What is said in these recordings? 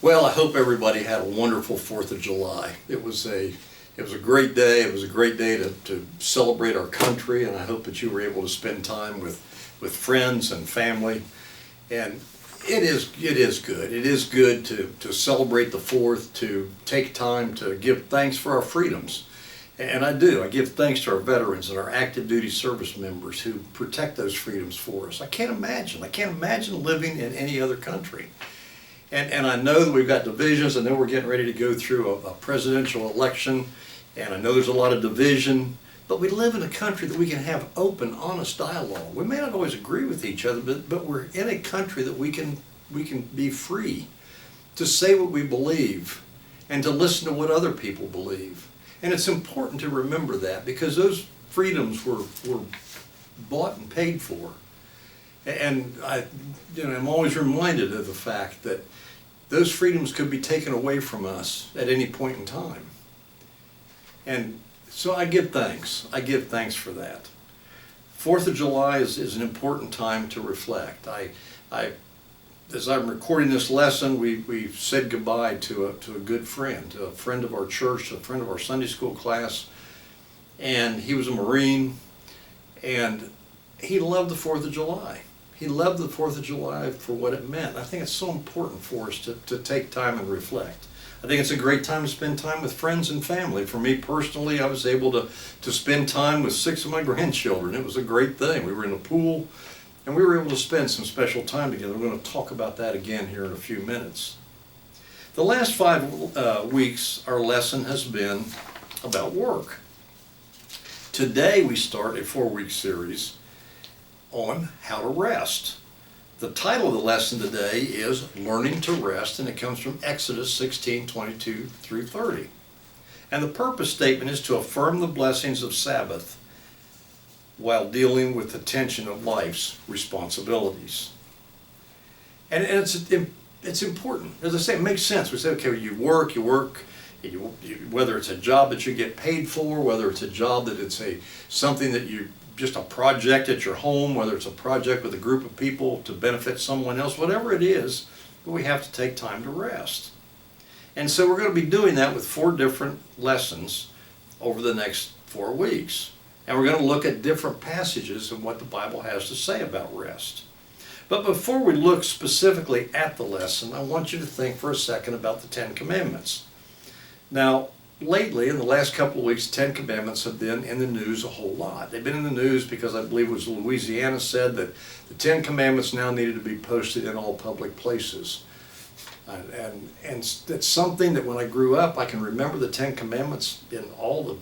Well, I hope everybody had a wonderful 4th of July. It was a great day. It was a great day to celebrate our country, and I hope that you were able to spend time with friends and family. And it is good. It is good to celebrate the 4th, to take time to give thanks for our freedoms. And I do. I give thanks to our veterans and our active duty service members who protect those freedoms for us. I can't imagine living in any other country. And I know that we've got divisions. I know we're getting ready to go through a presidential election, and I know there's a lot of division, but we live in a country that we can have open, honest dialogue. We may not always agree with each other, but we're in a country that we can be free to say what we believe and to listen to what other people believe. And it's important to remember that, because those freedoms were bought and paid for. And I'm always reminded of the fact that those freedoms could be taken away from us at any point in time. And so I give thanks. I give thanks for that. 4th of July is an important time to reflect. As I'm recording this lesson, we said goodbye to a good friend, a friend of our church, a friend of our Sunday school class, and he was a Marine, and he loved the 4th of July. He loved the 4th of July for what it meant. I think it's so important for us to take time and reflect. I think it's a great time to spend time with friends and family. For me personally, I was able to spend time with 6 of my grandchildren. It was a great thing. We were in a pool, and we were able to spend some special time together. We're going to talk about that again here in a few minutes. The last 5 weeks, our lesson has been about work. Today we start a 4-week series on how to rest. The title of the lesson today is Learning to Rest, and it comes from Exodus 16:22 through 30. And the purpose statement is to affirm the blessings of Sabbath while dealing with the tension of life's responsibilities. And it's important. As I say, it makes sense. We say, okay, well, you work, whether it's a job that you get paid for, whether it's a job that it's something that just a project at your home, whether it's a project with a group of people to benefit someone else, whatever it is, we have to take time to rest. And so we're going to be doing that with 4 different lessons over the next 4 weeks. And we're going to look at different passages and what the Bible has to say about rest. But before we look specifically at the lesson, I want you to think for a second about the 10 Commandments. Now, lately, in the last couple of weeks, 10 Commandments have been in the news a whole lot. They've been in the news because I believe it was Louisiana said that the 10 Commandments now needed to be posted in all public places. And it's something that when I grew up, I can remember the 10 Commandments in all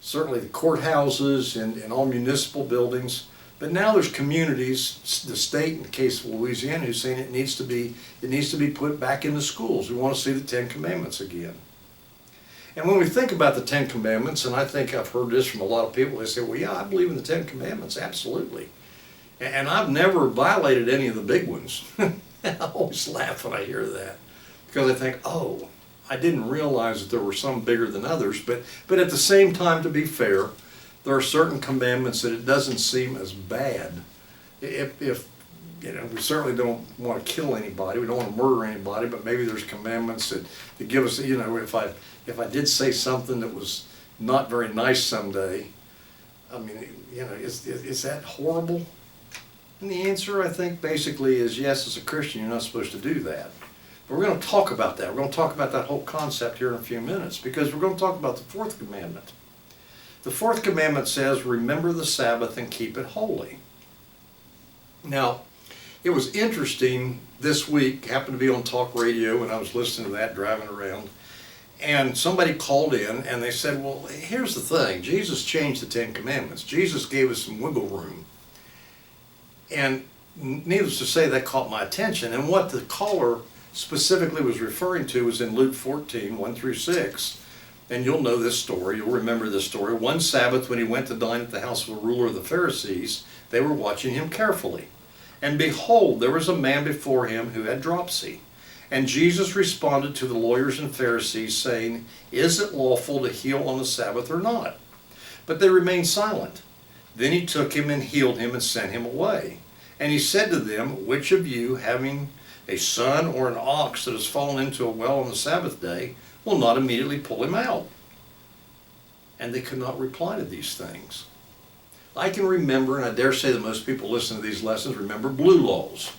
certainly the courthouses and in all municipal buildings. But now there's communities, the state in the case of Louisiana, who's saying it needs to be put back in the schools. We want to see the 10 Commandments again. And when we think about the 10 Commandments, and I think I've heard this from a lot of people, they say, well, yeah, I believe in the 10 Commandments, absolutely. And I've never violated any of the big ones. I always laugh when I hear that, because I think, oh, I didn't realize that there were some bigger than others. But at the same time, to be fair, there are certain commandments that it doesn't seem as bad. If we certainly don't want to kill anybody, we don't want to murder anybody, but maybe there's commandments that give us, if I did say something that was not very nice someday, I mean, is that horrible? And the answer, I think, basically is yes, as a Christian, you're not supposed to do that. But we're going to talk about that. We're going to talk about that whole concept here in a few minutes, because we're going to talk about the 4th commandment. The 4th commandment says, remember the Sabbath and keep it holy. Now, it was interesting this week, happened to be on talk radio, and I was listening to that driving around, and somebody called in and they said, well, here's the thing. Jesus changed the 10 Commandments. Jesus gave us some wiggle room. And needless to say, that caught my attention. And what the caller specifically was referring to was in Luke 14, 1 through 6. And you'll know this story. You'll remember this story. One Sabbath, when he went to dine at the house of a ruler of the Pharisees, they were watching him carefully. And behold, there was a man before him who had dropsy. And Jesus responded to the lawyers and Pharisees, saying, is it lawful to heal on the Sabbath or not? But they remained silent. Then he took him and healed him and sent him away. And he said to them, which of you, having A son or an ox that has fallen into a well on the Sabbath day will not immediately pull him out. And they could not reply to these things. I can remember, and I dare say that most people listening to these lessons remember blue laws.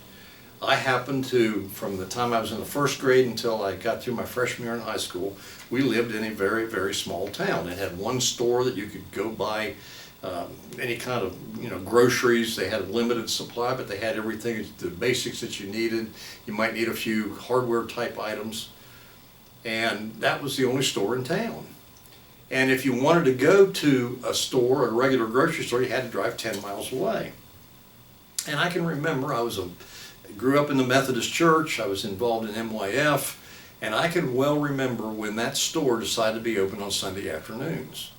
I happened to, from the time I was in the first grade until I got through my freshman year in high school, we lived in a very, very small town. It had one store that you could go buy any kind of groceries. They had a limited supply, but they had everything, the basics that you needed. You might need a few hardware type items, and that was the only store in town. And if you wanted to go to a store, a regular grocery store, you had to drive 10 miles away. And I can remember I grew up in the Methodist Church. I was involved in MYF, and I can well remember when that store decided to be open on Sunday afternoons.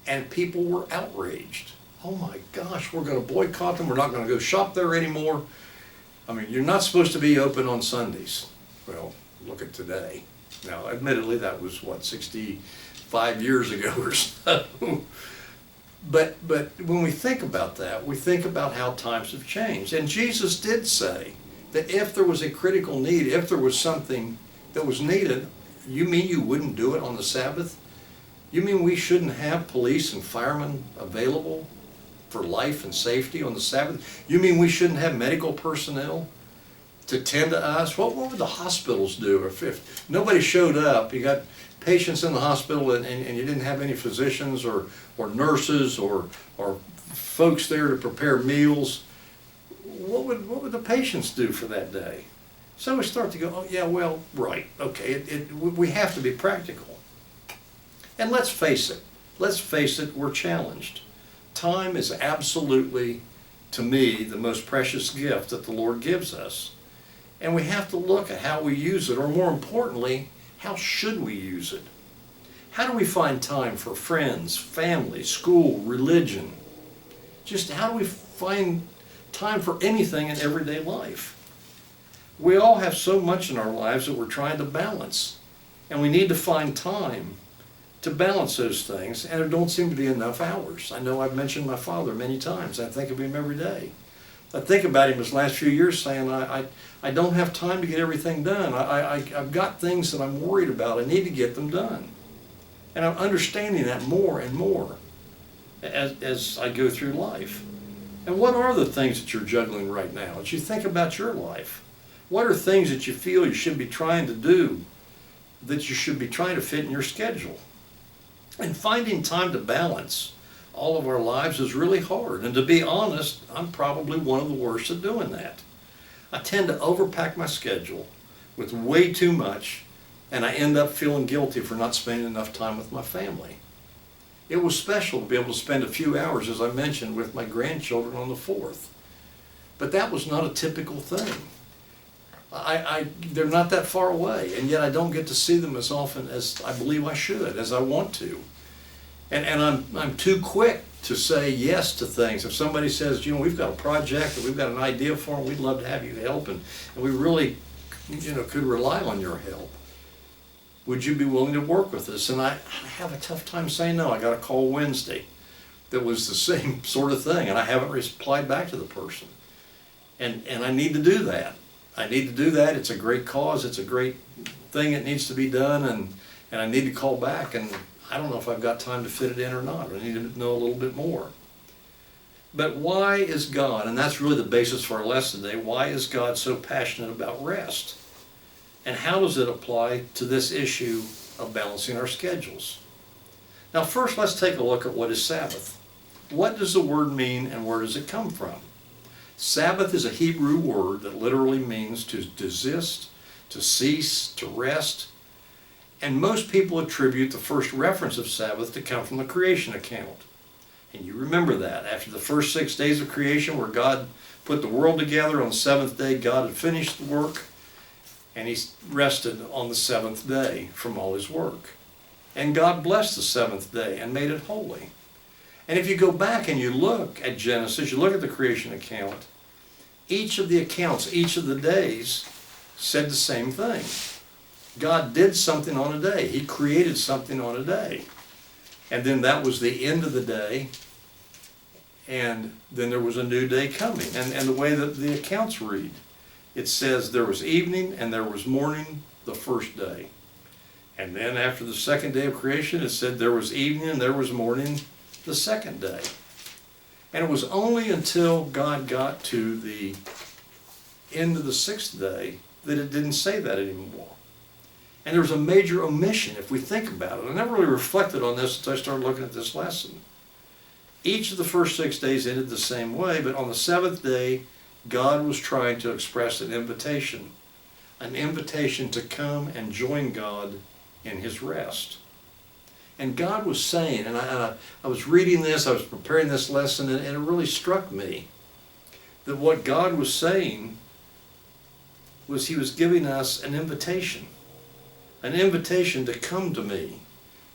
And people were outraged. Oh my gosh, we're going to boycott them. We're not going to go shop there anymore. I mean, you're not supposed to be open on Sundays. Well, look at today. Now, admittedly, that was, 65 years ago or so. But when we think about that, we think about how times have changed. And Jesus did say that if there was a critical need, if there was something that was needed, you mean you wouldn't do it on the Sabbath? You mean we shouldn't have police and firemen available for life and safety on the Sabbath? You mean we shouldn't have medical personnel to tend to us? What would the hospitals do if nobody showed up? You got patients in the hospital and you didn't have any physicians or nurses or folks there to prepare meals. What would the patients do for that day? So we start to go, oh yeah, well, right, okay, we have to be practical. And let's face it, we're challenged. Time is absolutely, to me, the most precious gift that the Lord gives us. And we have to look at how we use it, or more importantly, how should we use it? How do we find time for friends, family, school, religion? Just how do we find time for anything in everyday life? We all have so much in our lives that we're trying to balance. And we need to find time to balance those things, and there don't seem to be enough hours. I know I've mentioned my father many times. I think of him every day. I think about him his last few years saying, I don't have time to get everything done. I've got things that I'm worried about. I need to get them done. And I'm understanding that more and more as I go through life. And what are the things that you're juggling right now? As you think about your life, what are things that you feel you should be trying to do, that you should be trying to fit in your schedule? And finding time to balance all of our lives is really hard. And to be honest, I'm probably one of the worst at doing that. I tend to overpack my schedule with way too much, and I end up feeling guilty for not spending enough time with my family. It was special to be able to spend a few hours, as I mentioned, with my grandchildren on the 4th. But that was not a typical thing. They're not that far away, and yet I don't get to see them as often as I believe I should, as I want to. And I'm too quick to say yes to things. If somebody says, we've got a project, or we've got an idea for them, we'd love to have you help, and we really, could rely on your help. Would you be willing to work with us? And I have a tough time saying no. I got a call Wednesday that was the same sort of thing, and I haven't replied back to the person. And I need to do that. I need to do that. It's a great cause. It's a great thing that needs to be done, and I need to call back, and I don't know if I've got time to fit it in or not. I need to know a little bit more. But why is God, and that's really the basis for our lesson today, why is God so passionate about rest? And how does it apply to this issue of balancing our schedules? Now first, let's take a look at what is Sabbath. What does the word mean, and where does it come from? Sabbath is a Hebrew word that literally means to desist, to cease, to rest. And most people attribute the first reference of Sabbath to come from the creation account. And you remember that. After the first 6 days of creation, where God put the world together, on the 7th day God had finished the work, and he rested on the 7th day from all his work. And God blessed the 7th day and made it holy. And if you go back and you look at Genesis, you look at the creation account, each of the accounts, each of the days said the same thing. God did something on a day. He created something on a day. And then that was the end of the day, and then there was a new day coming. And the way that the accounts read, it says there was evening and there was morning the first day. And then after the second day of creation, it said there was evening and there was morning the second day. And it was only until God got to the end of the sixth day that it didn't say that anymore. And there was a major omission if we think about it. I never really reflected on this until I started looking at this lesson. Each of the first 6 days ended the same way, but on the seventh day, God was trying to express an invitation to come and join God in his rest. And God was saying, and I was reading this, I was preparing this lesson, and it really struck me that what God was saying was he was giving us an invitation to come to me,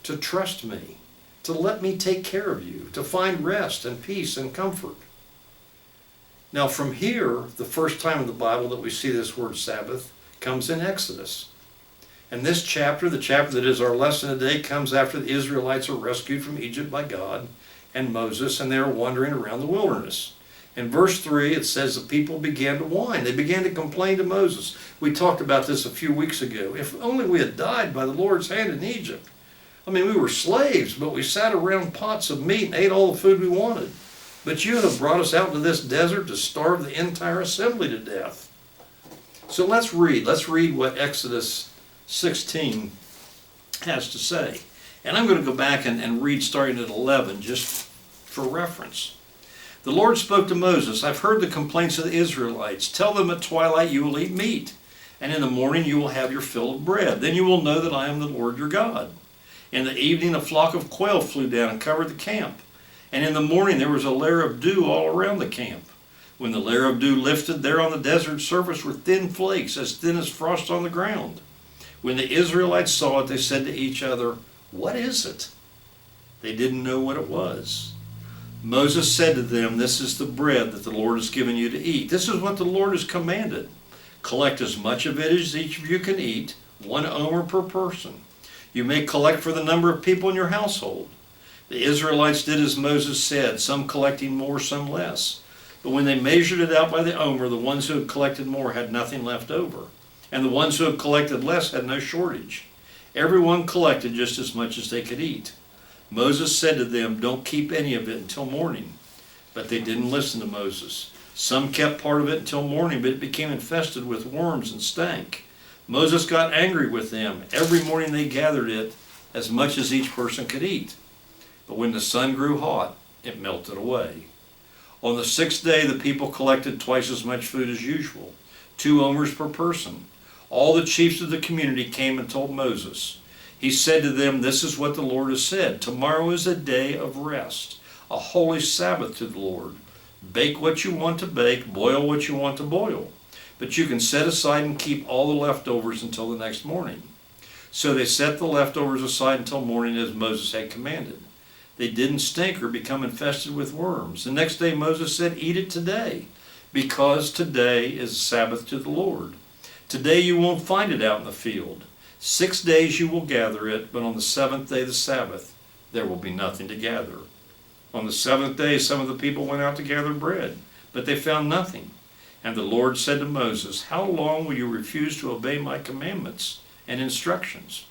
to trust me, to let me take care of you, to find rest and peace and comfort. Now from here, the first time in the Bible that we see this word Sabbath comes in Exodus. And this chapter, the chapter that is our lesson today, comes after the Israelites are rescued from Egypt by God and Moses, and they are wandering around the wilderness. In verse 3, it says the people began to whine. They began to complain to Moses. We talked about this a few weeks ago. If only we had died by the Lord's hand in Egypt. I mean, we were slaves, but we sat around pots of meat and ate all the food we wanted. But you have brought us out into this desert to starve the entire assembly to death. So let's read. Let's read what Exodus 16 has to say. And I'm going to go back and read starting at 11 just for reference. The Lord spoke to Moses, I've heard the complaints of the Israelites. Tell them at twilight you will eat meat, and in the morning you will have your fill of bread. Then you will know that I am the Lord your God. In the evening a flock of quail flew down and covered the camp. And in the morning there was a layer of dew all around the camp. When the layer of dew lifted, there on the desert surface were thin flakes, as thin as frost on the ground. When the Israelites saw it, they said to each other, what is it? They didn't know what it was. Moses said to them, this is the bread that the Lord has given you to eat. This is what the Lord has commanded. Collect as much of it as each of you can eat, 1 omer per person. You may collect for the number of people in your household. The Israelites did as Moses said, some collecting more, some less. But when they measured it out by the omer, the ones who had collected more had nothing left over, and the ones who had collected less had no shortage. Everyone collected just as much as they could eat. Moses said to them, don't keep any of it until morning. But they didn't listen to Moses. Some kept part of it until morning, but it became infested with worms and stank. Moses got angry with them. Every morning they gathered it as much as each person could eat. But when the sun grew hot, it melted away. On the sixth day, the people collected twice as much food as usual, 2 omers per person. All the chiefs of the community came and told Moses. He said to them, this is what the Lord has said. Tomorrow is a day of rest, a holy Sabbath to the Lord. Bake what you want to bake, boil what you want to boil. But you can set aside and keep all the leftovers until the next morning. So they set the leftovers aside until morning as Moses had commanded. They didn't stink or become infested with worms. The next day Moses said, eat it today, because today is Sabbath to the Lord. Today you won't find it out in the field. 6 days you will gather it, but on the seventh day, the Sabbath, there will be nothing to gather. On the seventh day, some of the people went out to gather bread, but they found nothing. And the Lord said to Moses, how long will you refuse to obey my commandments and instructions?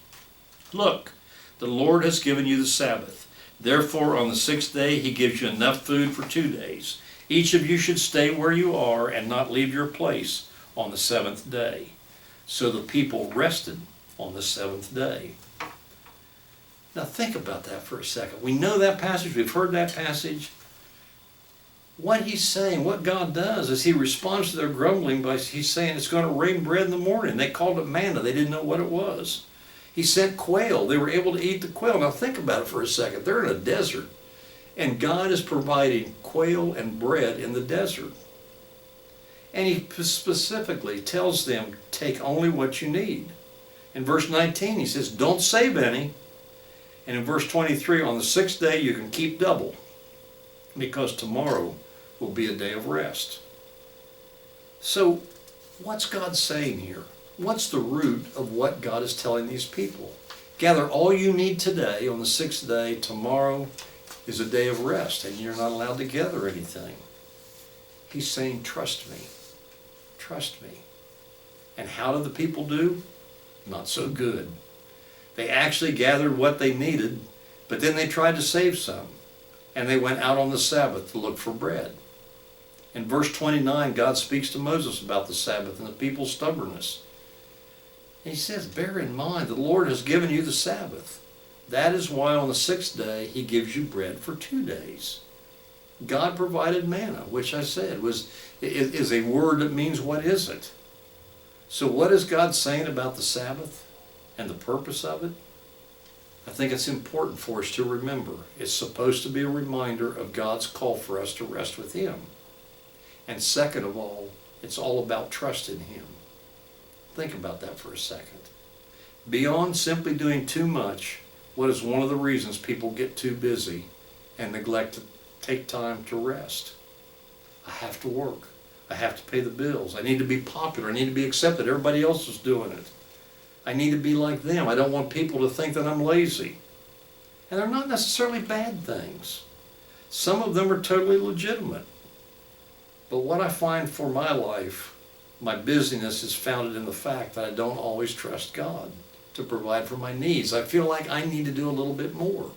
Look, the Lord has given you the Sabbath. Therefore, on the sixth day, he gives you enough food for 2 days. Each of you should stay where you are and not leave your place on the seventh day. So the people rested on the seventh day. Now think about that for a second. We know that passage. We've heard that passage. What he's saying, what God does, is he responds to their grumbling by he's saying it's going to rain bread in the morning. They called it manna. They didn't know what it was. He sent quail. They were able to eat the quail. Now think about it for a second. They're in a desert, and God is providing quail and bread in the desert. And he specifically tells them, take only what you need. In verse 19, he says, don't save any. And in verse 23, on the sixth day, you can keep double, because tomorrow will be a day of rest. So, what's God saying here? What's the root of what God is telling these people? Gather all you need today on the sixth day. Tomorrow is a day of rest, and you're not allowed to gather anything. He's saying, trust me. Trust me. And how did the people do? Not so good. They actually gathered what they needed, but then they tried to save some. And they went out on the Sabbath to look for bread. In verse 29, God speaks to Moses about the Sabbath and the people's stubbornness. And he says, bear in mind, the Lord has given you the Sabbath. That is why on the sixth day he gives you bread for 2 days. God provided manna, which I said is a word that means what is it? So what is God saying about the Sabbath and the purpose of it? I think it's important for us to remember. It's supposed to be a reminder of God's call for us to rest with Him. And second of all, it's all about trust in Him. Think about that for a second. Beyond simply doing too much, what is one of the reasons people get too busy and neglect to take time to rest? I have to work. I have to pay the bills. I need to be popular. I need to be accepted. Everybody else is doing it. I need to be like them. I don't want people to think that I'm lazy. And they're not necessarily bad things. Some of them are totally legitimate. But what I find for my life, my busyness is founded in the fact that I don't always trust God to provide for my needs. I feel like I need to do a little bit more.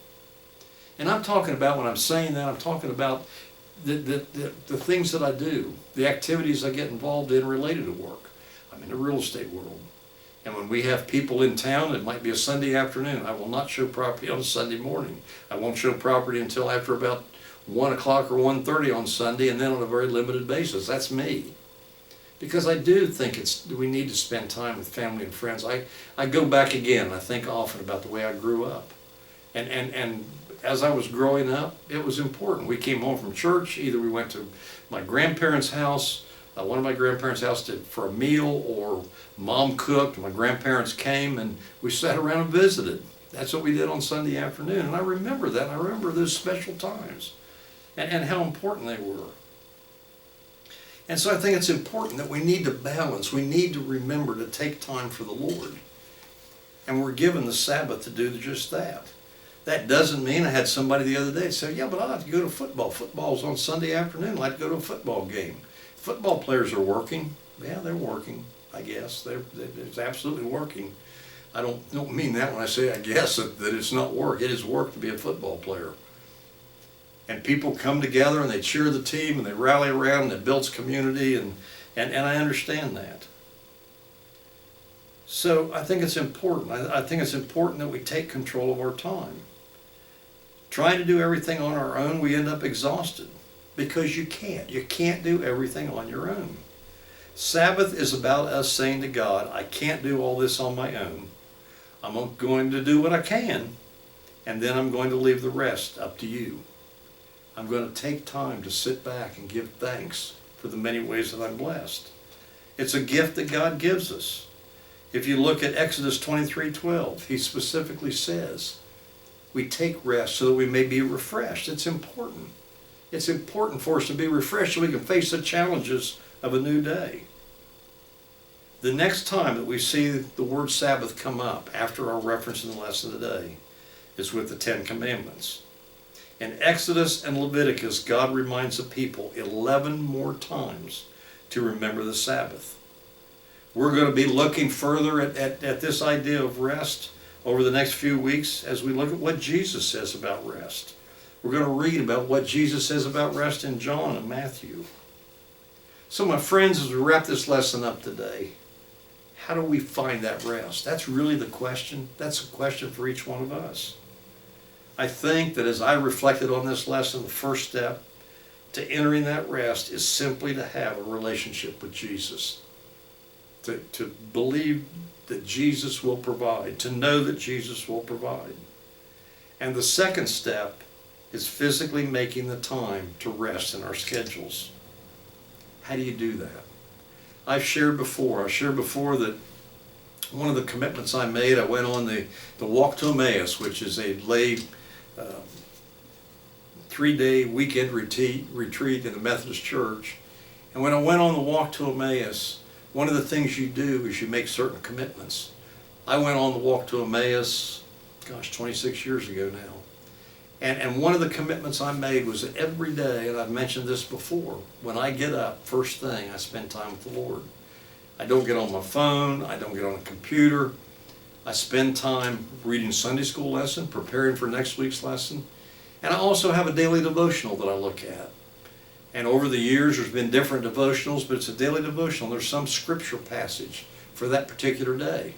And I'm talking about, when I'm saying that, I'm talking about the things that I do, the activities I get involved in related to work. I'm in the real estate world. And when we have people in town, it might be a Sunday afternoon, I will not show property on a Sunday morning. I won't show property until after about 1 o'clock or 1:30 on Sunday, and then on a very limited basis. That's me. Because I do think we need to spend time with family and friends. I go back again, I think often about the way I grew up. And as I was growing up, it was important. We came home from church, either we went to my grandparents' house, one of my grandparents' house for a meal, or Mom cooked, my grandparents came, and we sat around and visited. That's what we did on Sunday afternoon, and I remember that. I remember those special times and how important they were. And so I think it's important that we need to balance. We need to remember to take time for the Lord. And we're given the Sabbath to do just that. That doesn't mean, I had somebody the other day say, yeah, but I like to go to football. Football's on Sunday afternoon. I like to go to a football game. Football players are working. Yeah, they're working, I guess. It's absolutely working. I don't mean that when I say I guess that it's not work. It is work to be a football player. And people come together and they cheer the team and they rally around and it builds community, and I understand that. So I think it's important. I think it's important that we take control of our time. Trying to do everything on our own, we end up exhausted because you can't. You can't do everything on your own. Sabbath is about us saying to God, I can't do all this on my own. I'm going to do what I can, and then I'm going to leave the rest up to you. I'm going to take time to sit back and give thanks for the many ways that I'm blessed. It's a gift that God gives us. If you look at Exodus 23:12, he specifically says, we take rest so that we may be refreshed. It's important. It's important for us to be refreshed so we can face the challenges of a new day. The next time that we see the word Sabbath come up after our reference in the lesson today is with the Ten Commandments. In Exodus and Leviticus, God reminds the people 11 more times to remember the Sabbath. We're going to be looking further at this idea of rest over the next few weeks as we look at what Jesus says about rest. We're going to read about what Jesus says about rest in John and Matthew. So my friends, as we wrap this lesson up today, how do we find that rest? That's really the question. That's a question for each one of us. I think that as I reflected on this lesson, the first step to entering that rest is simply to have a relationship with Jesus. To believe that Jesus will provide, to know that Jesus will provide. And the second step is physically making the time to rest in our schedules. How do you do that? I've shared before that one of the commitments I made, I went on the Walk to Emmaus, which is a lay 3-day weekend retreat in the Methodist Church. And when I went on the Walk to Emmaus, one of the things you do is you make certain commitments. I went on the Walk to Emmaus, 26 years ago now. And one of the commitments I made was that every day, and I've mentioned this before, when I get up, first thing, I spend time with the Lord. I don't get on my phone. I don't get on a computer. I spend time reading Sunday school lesson, preparing for next week's lesson. And I also have a daily devotional that I look at. And over the years, there's been different devotionals, but it's a daily devotional. There's some scripture passage for that particular day.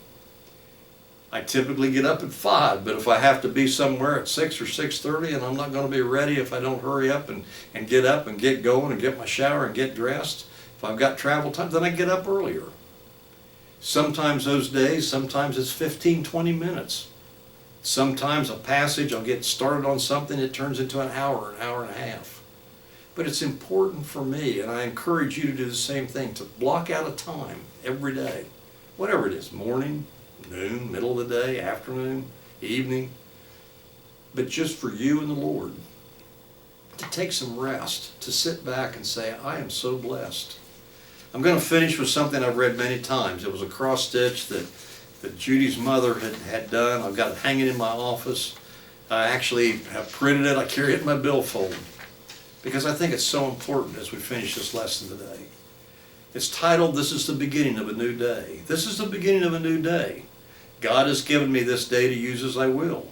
I typically get up at 5, but if I have to be somewhere at 6 or 6:30 and I'm not going to be ready if I don't hurry up and get up and get going and get my shower and get dressed, if I've got travel time, then I get up earlier. Sometimes those days, sometimes it's 15, 20 minutes. Sometimes a passage, I'll get started on something, it turns into an hour and a half. But it's important for me, and I encourage you to do the same thing, to block out a time every day, whatever it is, morning, noon, middle of the day, afternoon, evening, but just for you and the Lord, to take some rest, to sit back and say, I am so blessed. I'm going to finish with something I've read many times. It was a cross stitch that Judy's mother had done. I've got it hanging in my office. I actually have printed it. I carry it in my billfold because I think it's so important as we finish this lesson today. It's titled, This is the Beginning of a New Day. This is the beginning of a new day. God has given me this day to use as I will.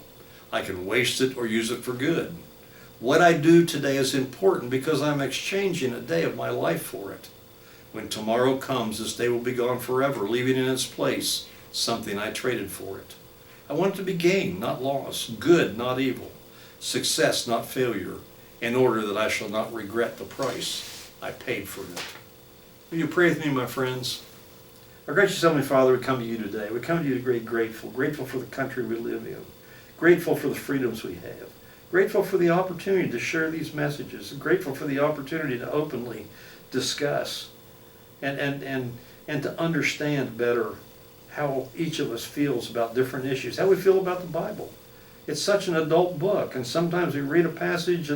I can waste it or use it for good. What I do today is important because I'm exchanging a day of my life for it. When tomorrow comes, this day will be gone forever, leaving in its place something I traded for it. I want it to be gain, not loss, good, not evil, success, not failure, in order that I shall not regret the price I paid for it. Will you pray with me, my friends? Our gracious Heavenly Father, we come to you today. We come to you grateful for the country we live in, grateful for the freedoms we have, grateful for the opportunity to share these messages, grateful for the opportunity to openly discuss and to understand better how each of us feels about different issues, how we feel about the Bible. It's such an adult book, and sometimes we read a passage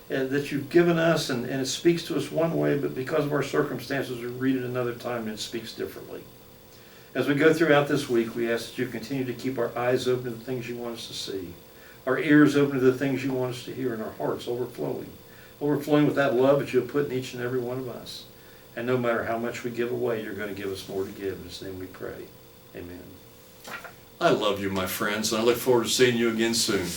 that you've given us, and it speaks to us one way, but because of our circumstances, we read it another time and it speaks differently. As we go throughout this week, we ask that you continue to keep our eyes open to the things you want us to see, our ears open to the things you want us to hear, and our hearts overflowing with that love that you have put in each and every one of us. And no matter how much we give away, you're going to give us more to give. In His name we pray. Amen. I love you, my friends, and I look forward to seeing you again soon.